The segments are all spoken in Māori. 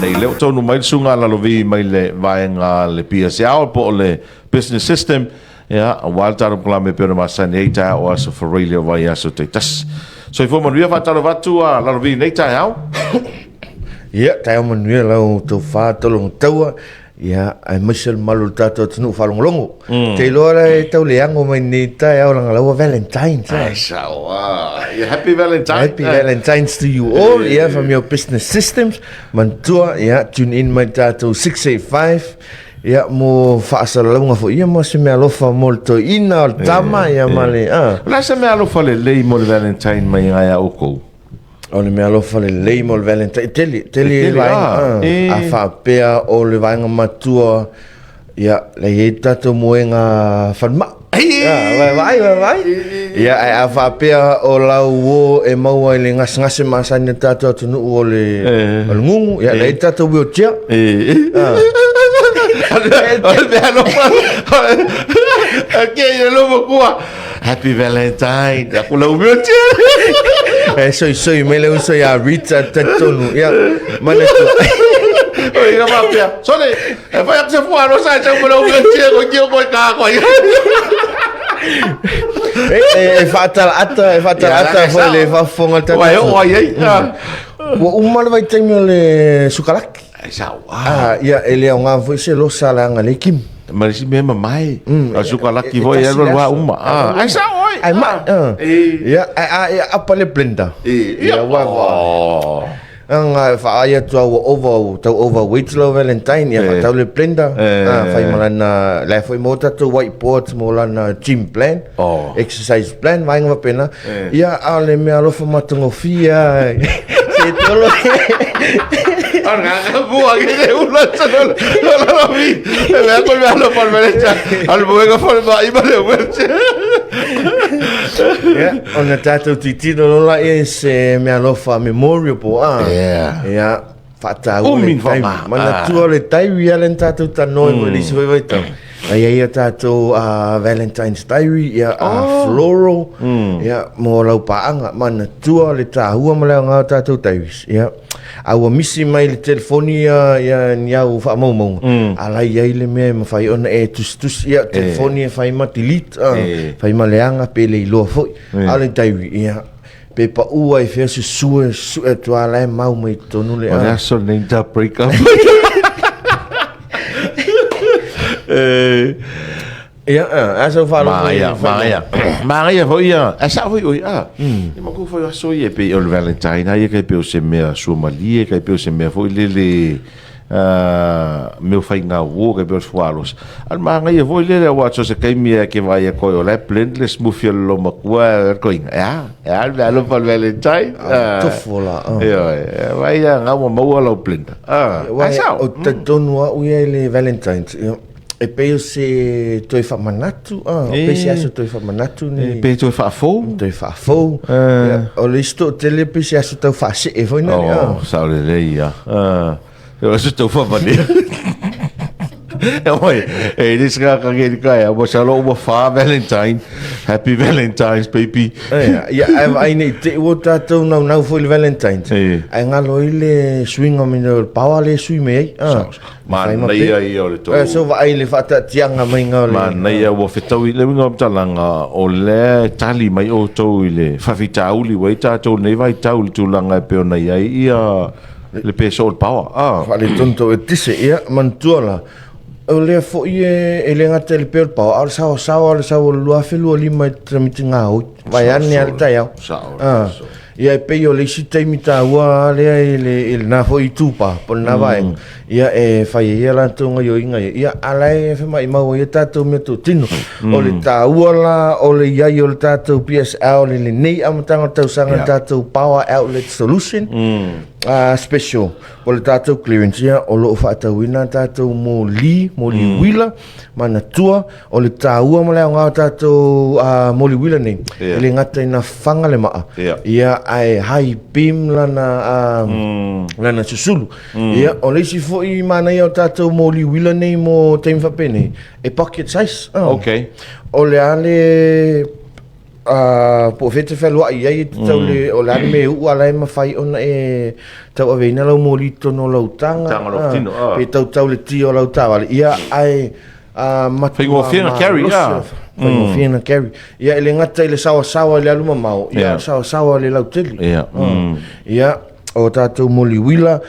nei leo tonu mai sunga la lovi mai le vaenga le PSL po le business system ya walta ro klame pe ma sa nei ta o so for really vai aso te tas so ifo man via fatalo vatu la lovi nei ta au ya ta man via la to fa to long taua ya ai misel malu tato tunu falonglongo te lora e tau leango mai ni ta au lang lawa Valentine's happy Valentine's to you all from your business systems mantua tune in my tato 685 mo faasalalunga fo mo se me alofa molto ina o tama male la se me alofa le mo Valentine mai ngai au ko Ole me alofa le leimo le Valentine tele vai a fa pea o le vai matua le tato moenga fanma vai a fa pea o lau e maua le ngas masane tato tunu o le ngungu le tato wheelchair ole alofa okay lo mo Happy Valentine aku lau wheelchair soy me le uso ya Rita Tatonu mana tu oi ga mapia sole vai a se fuaro sai se mo lo che ko io ko ka ko fatal ata foi le fa fonga tatu o umal vai tenho le sukalaki ele é foi se lo sala ngale kim Marisi mesmo mai suka laki voi era wa uma ai sa oi ai ma apa le blender ang fa ia tu overweight lo Valentine fa tau le blender fai malana la foi mota tu whiteboard molana gym plan exercise plan vai nga pena ale me alo fa matungo fia se tolo Orga buah que ulo solo lo vi me ha colgado por derecha al buego por vai vale verse ona tato titino lo la se me alofa memorial po fata mana tu le diary alen tato tanoi mo lisi vai tau ai tato Valentine's diary floral mo lau paanga mana tu le tahua mo lau ngau tato diaries awa misi mai le telefonia niau fa mau alai ai le me fai ona tus telefonia fai ma delete fai ma leanga pe le lo foi ale diary pe pa ua e fea su tu ala mau mai tonu le ona so nem da break up asa falo Maria foi asa foi oi e mo ko foi so ye pe o Valentine ai ke pe o se me su malie ke pe o se me foi le meu fai nga wo ke pe os fualos al Maria foi le wa so se kai mi ke vai ko o le blendless mufio lo makua ko al valo for Valentine to fola vai nga mo lo blender asa o tonu o le Valentine e pe se toi fa manatu pe se aso toi fa manatu ni pe toi fa fo o listo tele pe se aso toi fa se e foi na sa le ia eu aso toi fa mani oi this ga ka ge ka mo sa lo mo fa Valentine happy Valentine's baby ai nei te o tato na foi le Valentine ai ngalo ile swing o mino power le swing me man nei ai o le to so vai le fata tianga mai ngalo man nei o fetau le ngom talanga o le tali mai o to ile fa fitauli wai tato nei vai tauli tu langa pe nei ai le peso power fa le tonto e tise mantuala o le fo e le ngata le pel pa al sa lua felu lima tramitinga o vai ani al taya ia pe yo le sita imita wa le na fo itupa pon na vai ia fai ia la tonga yo inga ia alai fe mai mau ia tato me to tino o le tauala o le ia yo le tato PSL le nei amtanga tau sanga tato power outlet solution special o le tato clearance ia o lo fa tawina tato mo li wila mana tua o le taua mo le nga tato mo li wila nei le ngata ina fanga le maa ia ai hai pim lana susulu ia o le si fo i mana ia tato mo li wila nei mo time fa pene e pocket size okay o le ale po fete felua ia tau le o la me u ala ma fai ona tau avena lo molito no lo tanga pe tau le tio lo tawale ia ai fai go fina carry fina carry ia ele ngata le sawa le aluma mau ia sawa le lau teli ia o tatu moli wila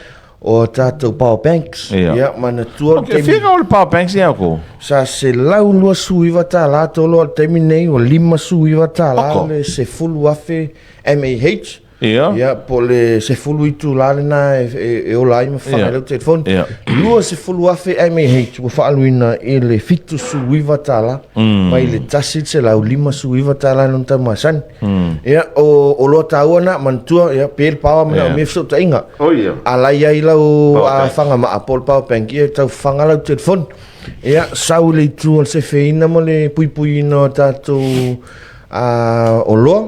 o tatu power banks ia mana tua okay fina o power banks ia ko sa se lau lua suiva ta la tolo al terminei o 5 suiva ta la le se fulu afe MAH ia po le se fulu itu la na e o lai ma fa le telefon lua se fulu afe MAH po fa aluina e le fitu suiva ta la mai le tasi se lau 5 suiva ta la non ta masan ia o lo tauna mantua ia pel pawa ma me so ta inga ala ia lau a fanga ma apol power bank ia tau fanga lau telefon ia saule tu se feina mo le pui no tatu o loa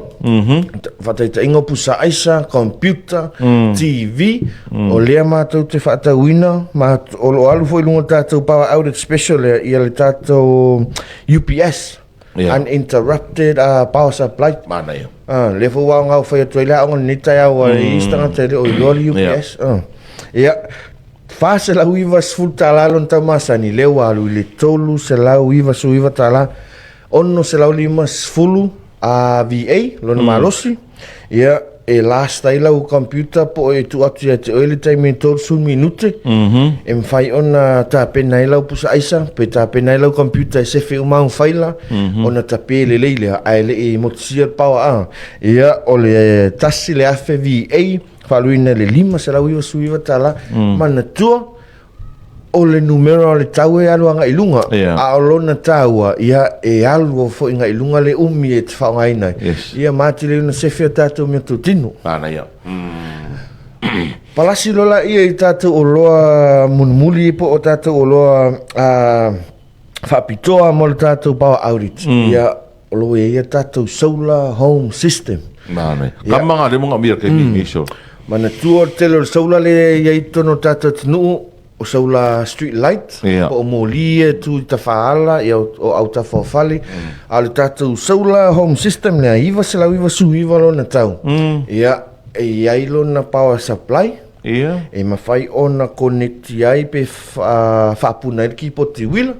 whataita ingo pusa aisa, computer, TV o lea mātou te whatauina o lo alu fo ilunga tātou power outage special ia le tātou UPS uninterrupted power supply mana ia le fo wao ngau whai atu ilea onga nitai au i istanga te o iloa le UPS ia fa se lau iwa sful talalon tau masani leo alu le tolu se lau iwa su iwa tala ono se lau 5 sfulu a VA lona malosi ia e lasta ila o computer po e tu atu te early time to sun minute em fai ona ta pena ila pusa aisa pe ta pena ila computer se fe uma un faila ona ta pele leile ai le e motsia power ia o le tasi le afe VA faluina le 5 se lau iwa suiva tala mana tua o le numero le tau e alu anga ilunga a olona taua ia e alu fo inga ilunga le umi e te whaongaina ia mati le una sefia tātou mea tutinu ana ia palasi lola ia i tātou o loa munumuli po o tātou o loa whapitoa mo le tātou power outage ia o loa ia tātou solar home system mana kamanga le monga mia ke miso mana tua telo solar le ia i tono tātou tinu o saula street light o molie tu ta faala ia o auta fofali ale tatu saula home system le iva se la iva su iva lo na tau ia e ai lo na power supply e ma fai ona connect ai pe fa puna ki poti wila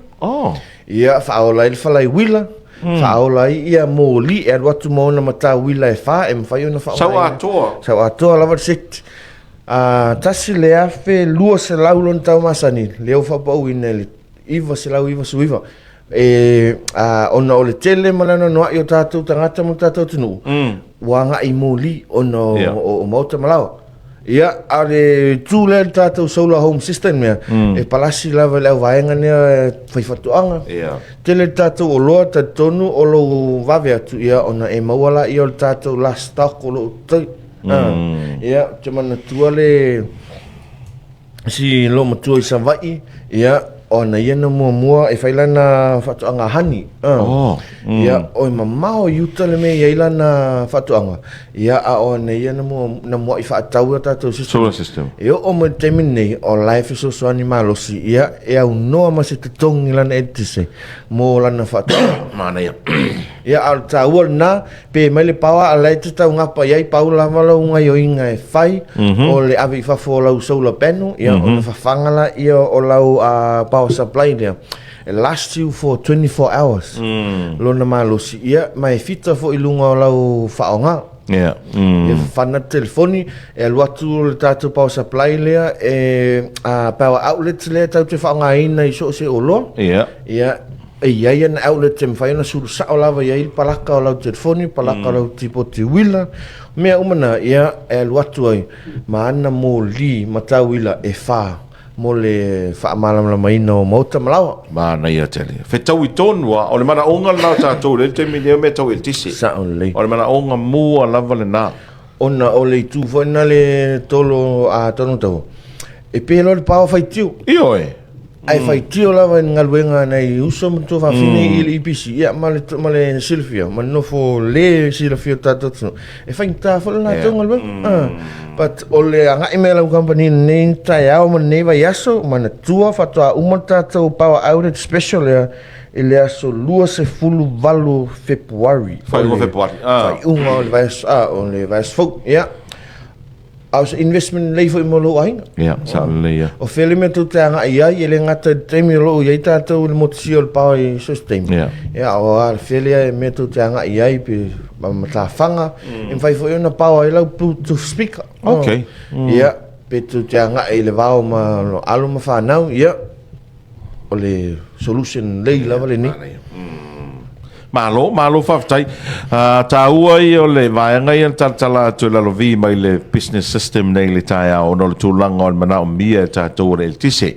ia fa ola il fa lai wila fa ola ia moli e watu mo na mata wila e fa e ma fai ona fa sa atoa lava sit tasi le afe lua se lau lon tau masani leo whapau ina le iwa se lau iwa su iwa ona o le tele malana noa i o tātou tangata mo tātou tunu wanga i mōli ona o mauta malawa ia a le tūle tātou solar home system mea e palasi lava le au vaenga nea whaiwhatuanga tele tātou o loa ta tonu o lo vave atu ia ona e mauala i o tātou last stock o lo tau ia te mana tua le si lo matua i savai ia ona ia na mua e whailana whatuanga hani ia o mamao yuta le me ia ilana whatuanga ia a ona ia na mua i whaatau a tātou solar system ia o me temine o life so so animalosi ia e au noa ma se te tongi lana etise mo lana whatuanga mana ia ia al taua na pe mai le pawa ala te tau ngapa iai paula wala unga i o inga e whai o le avi whafo lau solar panel ia o le whawhangala ia o lau power supply there it lasts you for 24 hours lona malosi ia mai fita fo ilunga o lau whaonga ia whana telefoni e aluatu le tātou power supply lea e power outlet lea tau te whaonga ina i so se o loa ia e iai ana outlet te mwhaina suru sao lava iai palaka o lau telefoni, palaka o lau tipo te wila mea umana ia e aluatu ai ma ana mō li matau wila e wha mo le whaamalamala maina o mauta malawa mana ia tele whetau i tonua o le mana onga na tātou le te mineo me tau il tisi o le mana onga mua lava le nā ona o le itu whaina le tolo a tono tau e pēlo le pāwa whaitiu io ai fai tio lava ngaluenga nei uso mtu fa fini il IPC ia male Silvia ma no fo le Silvia tato e fai ta fo na to ngaluenga but ole anga email company nei tai au ma nei vai aso ma na tua fa to uma tato power outage special ele aso lua se fulu valu Februari. Februari. Fai unga o le vai fo. Ya. Aus investment lei foi mo lo ainga. Ja, sale ja. O fele me tu te anga ia ele ngata temi lo ia tatou le motisiol pau system. Ja. Ya o al fele me tu te anga ia pe mata fanga en fai foi na pau ai lo Bluetooth speaker. Okay. Ya pe tu te anga ele vao ma alu ma fa nau ya o le solution lei la vale ni. Malo whawtai. Tā ua i o le vaenga i an tala tu la lovi mai le business system nei le tai au no le tūlanga o le mana o mia tātou o le tise.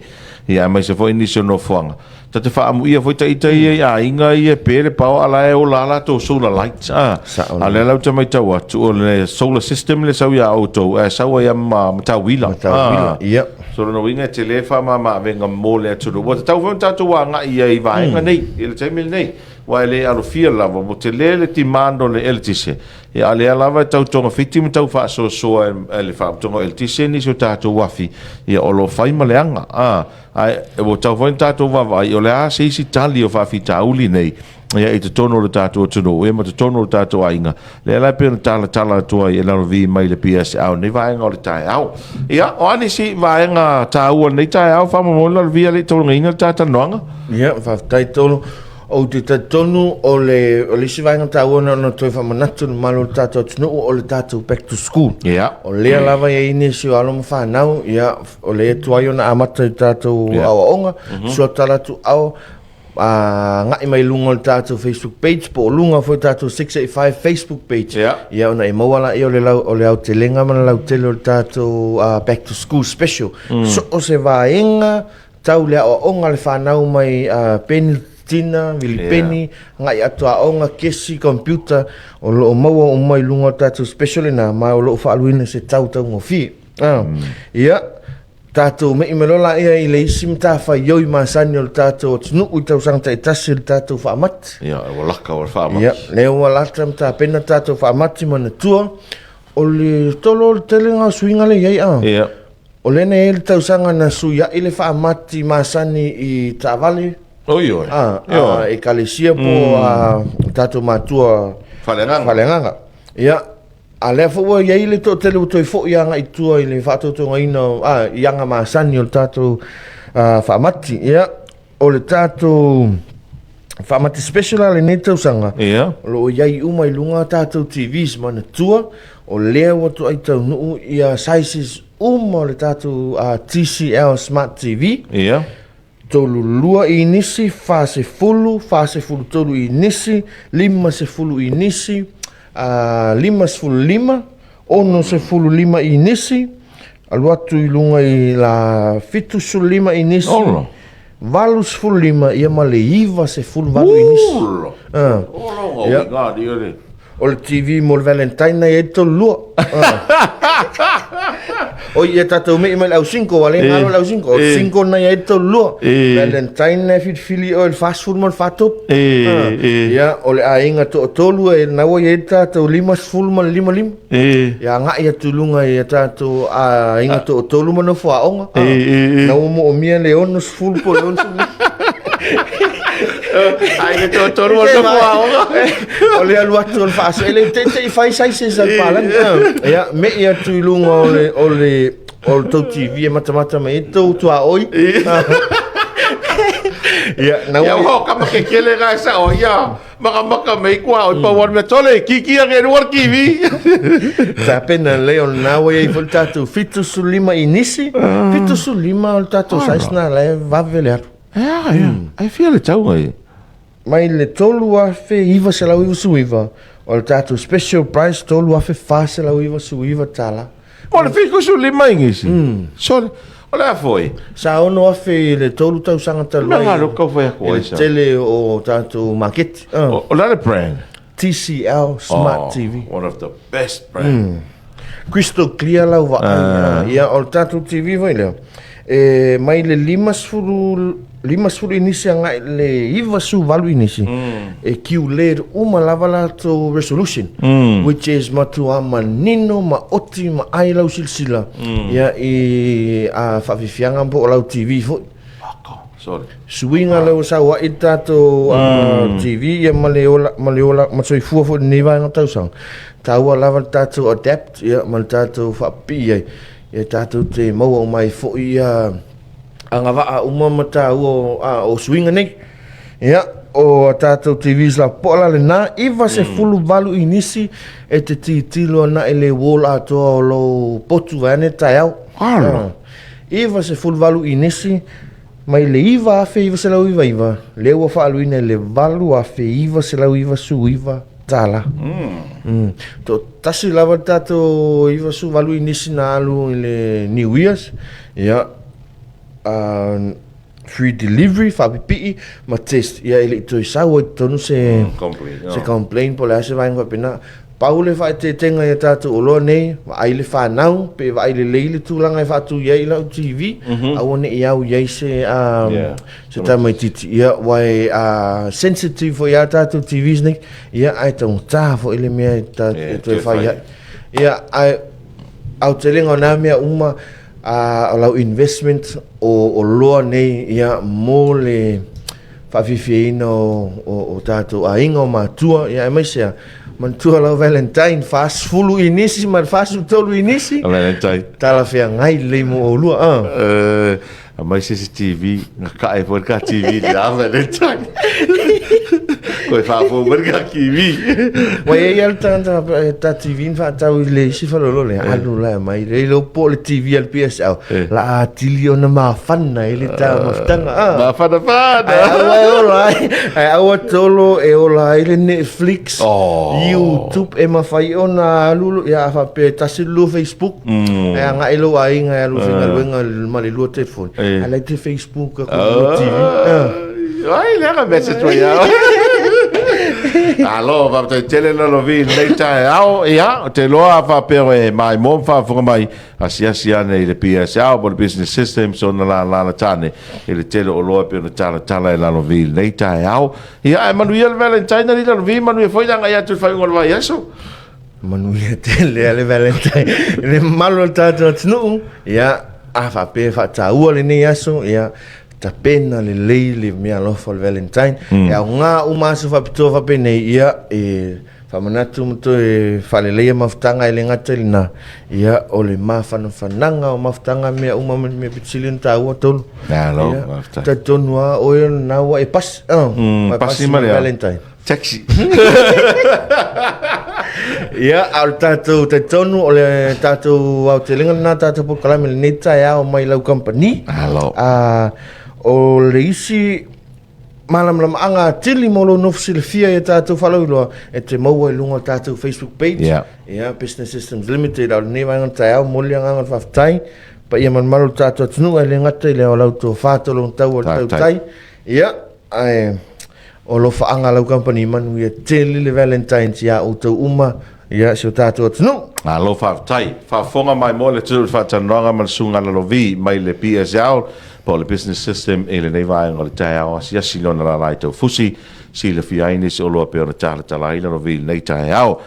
Ia mai se fo inisio no fuanga. Ta te whaamu ia fo ita ia inga ia pere pao ala e o la ala tō solar lights. A le lau te mai tau atu o le solar system le sau ia auto. Sau ia matau wila. Ia. So no winga te le wha venga mō le atu. Wata tau wham tātou a ngai ia i vaenga nei. I le taimil nei. Wa le alofia lava mo te le timando le eltise e ale lava tau tonga fiti mo tau fa so ele fa tonga eltise ni so tatu wafi e o lo fai maleanga ai e mo tau foi tatu va vai o le a se si tali o fa fita uli nei e te tono le tatu tuno e mo te tono le tatu ainga le la pe tala to e la vi mai le PS au nei vai ngol tai au ia o ani si vai nga tau nei tai au fa mo le vi le tonga inga tata noanga ia fa tai tolo o te tatonu o le si vainga tāua no toi whamanatu no malo le tātou tunu o le tātou back to school. Yeah. O lea lava ia ine si o alo ma whanau, ia o lea tuai o na amata i tātou awa onga, sua talatu au, ngai mai lunga le tātou Facebook page, po o lunga foi tātou 685 Facebook page. Ia ona e mawala i o le au te lenga mana lau tele o le tātou back to school special. So o se vaenga, tau lea o onga le whanau mai penny Tina, Vilipeni, ngai atua onga kesi computer o lo maua o mai lunga tātou special na mai o lo whaaluina se tau ngofi. Ia, tātou me imerola ia i le isi mta whaioi maasani o tātou o tunu ui tau sangta i tasi o tātou whaamati. Ia, o laka o whaamati. Ia, leo wa lata mta pena tātou whaamati mana tua o le tolo o le telenga suinga le iei Ia. O le ne ele tau sanga na suia i le whaamati maasani i Tāwale. Oi. E kalesia po tātou mātua whalenganga. Ia, a lea fua iei le tō tele utoi fo ianga i tua i le whātautonga ina ianga maasani o le tātou whaamati. Ia, o le tātou whaamati special ale ne tausanga. Ia. Lo iei umai lunga tātou TVs mana tua, o lea watu ai tau nuu ia sizes o le tātou TCL Smart TV. Ia. Tolu lua i nisi, fase fulu tolu i nisi, lima se fulu i nisi, lima se fulu lima, ono se fulu lima i nisi, aluatu i lunga i la fitu su lima i nisi, valu se fulu lima, ia ma le iwa se fulu valu i nisi. O le TV mo le Valentine e tolu lua. O ia tātou me ima lau 5, wale ngaro lau 5. O 5 na ia eto lua. Valentine na fili o il fast food mo il fatop. Ia, o le ainga to tolu e nawa ia tātou 5 full mo 5. Ia nga ia tulunga ia tātou ainga to tolu mo no fuaonga. Nawa mo o mia le onos full po le onos. Ai que todo mundo fuaonga. Olha o ator faz, ele tem faz sai al palan. Ja, me ia tulunga ole tau TV mata me to tua oi. Ja, nou ja ho kama ke kele ga sa o ya. Maka me kwa o pa war me tole kiki nge war kiwi. Ta pena Leon nou ia voltato fitu sulima inisi. Fitu sulima o tato saisna le va veler. Ja. I feel it tau ai. Mai le tolu afe iwa se lau iwa suiva. O le tātou special price tolu afe fa se lau iwa suiva tala. O le fiku su lima ingisi. So, o le afoi. Sa ono afe le tolu tau sanga talu ai. Nga luka foi a koi sa. Tele o tātou market. O la le brand. TCL Smart TV. One of the best brand. Crystal clear lau wa. Ia o le tātou TV vai leo. Mai le lima suru inisi anga le iwa su valu inisi kiu le uma lava to resolution which is matua manino ma oti ma ai lau silsila ia i a whawiwhianga po lau TV fo Suinga leo sa wa itato TV ya maleola masoi fua ni va ngata usang. Tawa lava tato adapt ya mal tato fa pi ya tato te mo mai fo ia anga va uma mata o suinga nei. Ya o tato TV la pola le na iva se fulu valu inisi e te titilo na ele wall ato lo potu vane taiau. Iva se fulu valu inisi mai le iva afe iva se lau iva leo wa whaaluina le valu afe iva se lau iva su iva tala to tasi lava tato iva su valu inisi na alu le New Year's ya free delivery whapipi ma test ya ele to isawa tonu se complain po le ase vai ngwa pena Paule fa te tenga ya tatu olo nei wa aile fa nau pe wa aile leile tulanga fa tu ye la TV awone ia u ye se se ta mai titi ia wai sensitive for ya tatu TVs nei ia ai tong ta fo ile me ta to fa ia ai au telinga na me uma lau investment o lo nei ia mole fa fifino o tatu a ingo ma tua ia mai se Mantua lau Valentine fast fulu inisi man fast tolu inisi Valentine tala fia ngai le mo lua mai CCTV ka e por ka TV da Valentine ko fa fo merga TV wa ye al tanta ta TV fa ta le si fa lo le alu la mai le lo po le TV al PS la tilio na ma fanna ele ta maftanga ma fana ai awa tolo e ola ile Netflix YouTube e ma fai ona lulu ya fa pe tasilu Facebook e nga ilo ai nga lu finga luenga mali lu telefone ala te Facebook ko TV ai le nga message to ya alo va te tele lo vi later ao ya te lo fa per mai mom fa for mai asia nei le PSA por business system so na la tane ele tele o lo per na tala la lo vi later ao ya Emmanuel Valentine ni lo vi Emmanuel foi nga ya tu fai ngol vai eso Manuia tele ale Valentine le malo tato tnu ya fa pe fa ta u le ni aso ya ta pena le leile me alo for Valentine ya nga uma so fa pito fa pene ia fa manatu mto fa le leia maftanga ile ngata lina ia ole mafana fananga o maftanga me uma me pitsilin ta u tol ya lo mafta ta tonwa o na wa e pas pas Valentine taxi ya al tato te tonu ole tato au te linga na tato po kala me neta ya o mai lau company halo o le isi malam anga tili molo nofsil fia ya tato faloiloa e te maua lunga tato Facebook page ya Business Systems Limited al ne wanga tai moli anga faftai pa ia man malo tato tunu le ngata le lau to fato long tau tai ya ai o lo faanga lau company manu ia tili le Valentine's ya o tau uma ya so tato tunu alo faftai fa fonga mai mole tu fa tanonga man sunga lo vi mai le PSA po le business system ele nei vai ngol tau sia silona la lai to fusi sila fiaini se o lo pe ona tala tala ina no vi nei tai au